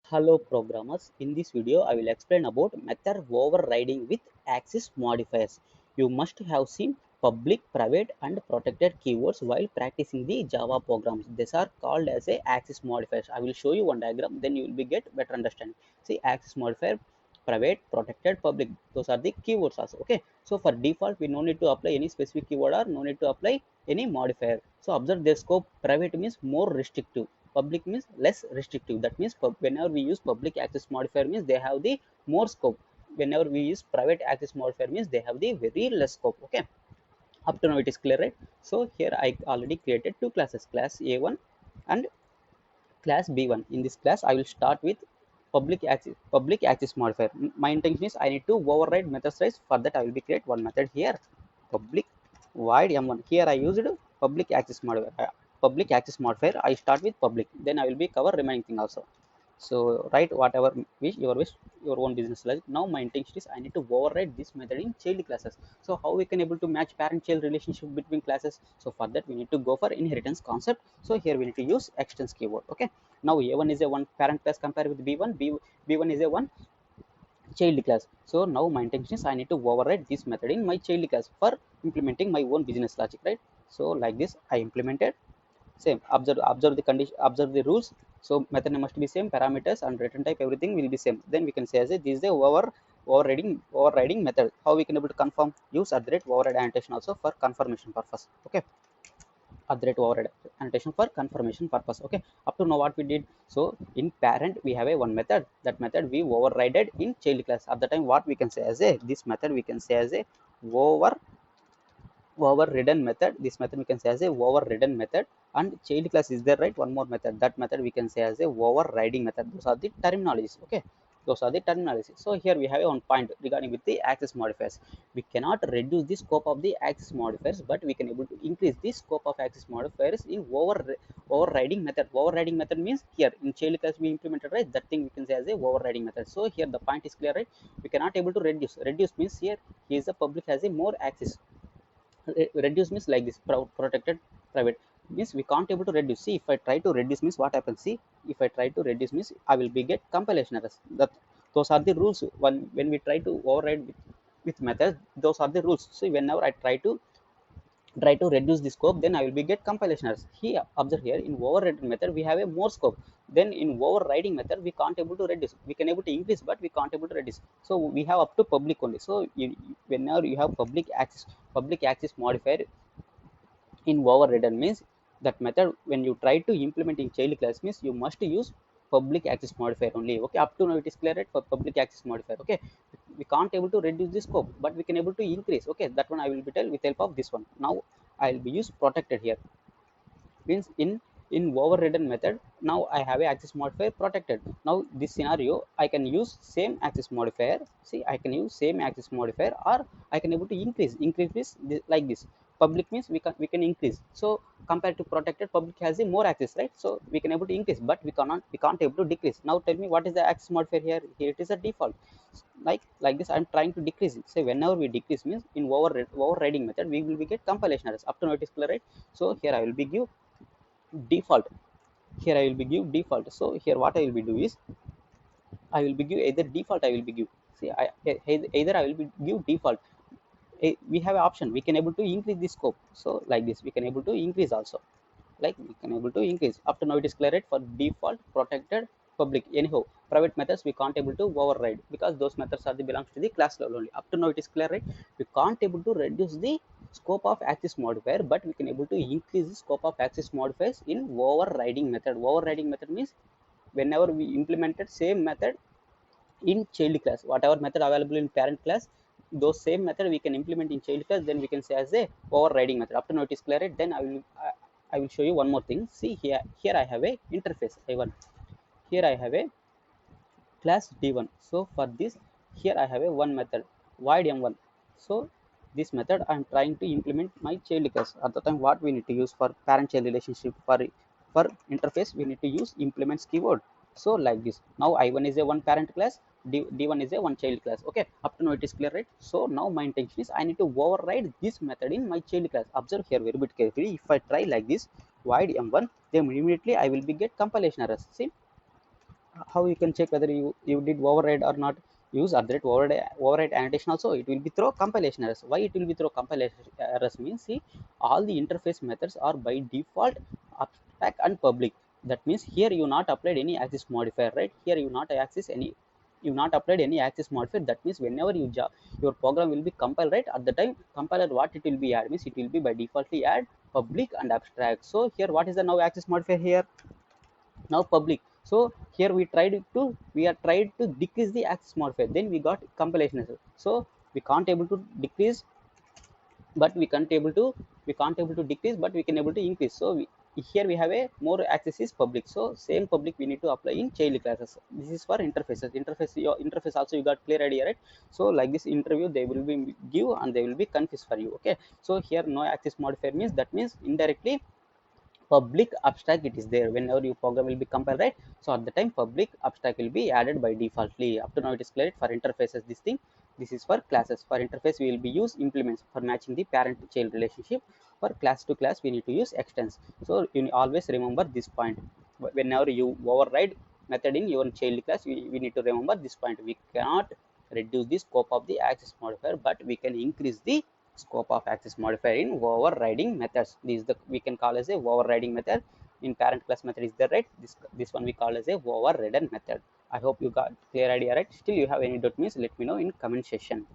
Hello programmers, in this video I will explain about method overriding with access modifiers. You must have seen public, private and protected keywords while practicing the Java programs. These are called as a access modifiers. I will show you one diagram, then you will be get better understanding. See, access modifier, private, protected, public, those are the keywords also. Okay, so for default we no need to apply any specific keyword or no need to apply any modifier. So observe their scope. Private means more restrictive, public means less restrictive. That means whenever we use public access modifier means they have the more scope. Whenever we use private access modifier means they have the very less scope. Okay, up to now it is clear, right? So here I already created two classes, class A1 and class B1. In this class I will start with public access modifier. My intention is I need to override method size. For that I will be create one method here, public void m1. Here I used public access modifier. I start with public, then I will be cover remaining thing also. So write whatever wish your own business logic. Now my intention is I need to override this method in child classes. So how we can able to match parent child relationship between classes? So for that we need to go for inheritance concept. So here we need to use extends keyword. Okay, now a1 is a one parent class compared with b1, b1 is a one child class. So now my intention is I need to override this method in my child class for implementing my own business logic, right? So like this I implemented. Same, observe the condition, observe the rules. So method name must be same, parameters and return type everything will be same. Then we can say as a this is the overriding method. How we can able to confirm? Use at the rate override annotation also for confirmation purpose. Okay, at the rate override annotation for confirmation purpose. Okay, up to now what we did? So in parent we have a one method. That method we overrided in child class. At the time what we can say as a this method we can say as a over overridden method. This method we can say as a overridden method. And child class is there, right? One more method. That method we can say as a overriding method. Those are the terminologies. Okay, those are the terminologies. So here we have a one point regarding with the access modifiers. We cannot reduce the scope of the access modifiers, but we can able to increase the scope of access modifiers in overriding method. Overriding method means here in child class we implemented, right? That thing we can say as a overriding method. So here the point is clear, right? We cannot able to reduce means here is the public has a more access. Reduce means like this, protected, private means we can't able to reduce. See, if I try to reduce means what happens? See, if I try to reduce means I will be get compilation errors. That those are the rules when we try to override with methods. Those are the rules. So whenever I try to reduce the scope, then I will be get compilation errors. Here observe, here in overridden method we have a more scope. Then in overriding method we can't able to reduce. We can able to increase but we can't able to reduce. So we have up to public only. So whenever you have public access modifier in overridden means that method when you try to implement in child class means you must use public access modifier only. Okay, up to now it is clear, right? For public access modifier. Okay, we can't able to reduce the scope but we can able to increase. Okay, that one I will be tell with help of this one. Now I'll be use protected here means in overridden method. Now I have a access modifier protected. Now this scenario I can use same access modifier. See, I can use same access modifier or I can able to increase this, like this. Public means we can increase. So compared to protected, public has a more access, right? So we can able to increase but we can't able to decrease. Now tell me what is the access modifier here? Here it is a default. Like this I'm trying to decrease it. Say whenever we decrease means in overriding method we will be get compilation errors. Up to now it is clear, right? So here I will be give default. Here I will be give default. So here what I will be do is I will be give either default I will be give. See, either I will be give default. We have an option, we can able to increase the scope. So like this we can able to increase also. Like we can able to increase. Up to now it is clear, right? For default, protected, public. Anyhow, private methods we can't able to override because those methods are the belongs to the class level only. Up to now it is clear, right? We can't able to reduce the scope of access modifier but we can able to increase the scope of access modifiers in overriding method. Overriding method means whenever we implemented same method in child class, whatever method available in parent class, those same method we can implement in child class, then we can say as a overriding method. Up to now it is clear, right? Then I will show you one more thing. See, here I have a interface I1. Here I have a class d1. So for this, here I have a one method void m1. So this method I am trying to implement my child class. At the time what we need to use for parent child relationship, for interface we need to use implements keyword. So like this, now I1 is a one parent class, d1 is a one child class. Okay, up to now it is clear, right? So now my intention is I need to override this method in my child class. Observe here very bit carefully. If I try like this void m1, then immediately I will be get compilation errors. See, how you can check whether you did override or not? Use update override annotation also. It will be through compilation errors. Why it will be through compilation errors means, see, all the interface methods are by default abstract and public. That means here you not applied any access modifier, right? Here you not access any, you not applied any access modifier. That means whenever your program will be compiled, right, at the time compiler what it will be add means, it will be by defaultly add public and abstract. So here what is the now access modifier here? Now public. So here we are tried to decrease the access modifier, then we got compilation error. So we can't able to decrease, but we can't able to decrease, but we can able to increase. So here we have a more access is public, so same public we need to apply in child classes. This is for interface, your interface also you got clear idea, right? So like this interview they will be give and they will be confused for you. Okay, so here no access modifier means, that means indirectly public abstract it is there whenever your program will be compiled, right? So at the time public abstract will be added by defaultly. Up to now it is clear. For interfaces this thing, this is for classes. For interface we will be use implements for matching the parent to child relationship. For class to class we need to use extends. So you always remember this point. Whenever you override method in your child class, we need to remember this point. We cannot reduce the scope of the access modifier, but we can increase the scope of access modifier in overriding methods. This is the we can call as a overriding method. In parent class method is the right. This one we call as a overridden method. I hope you got clear idea, right? Still you have any doubt means let me know in comment section.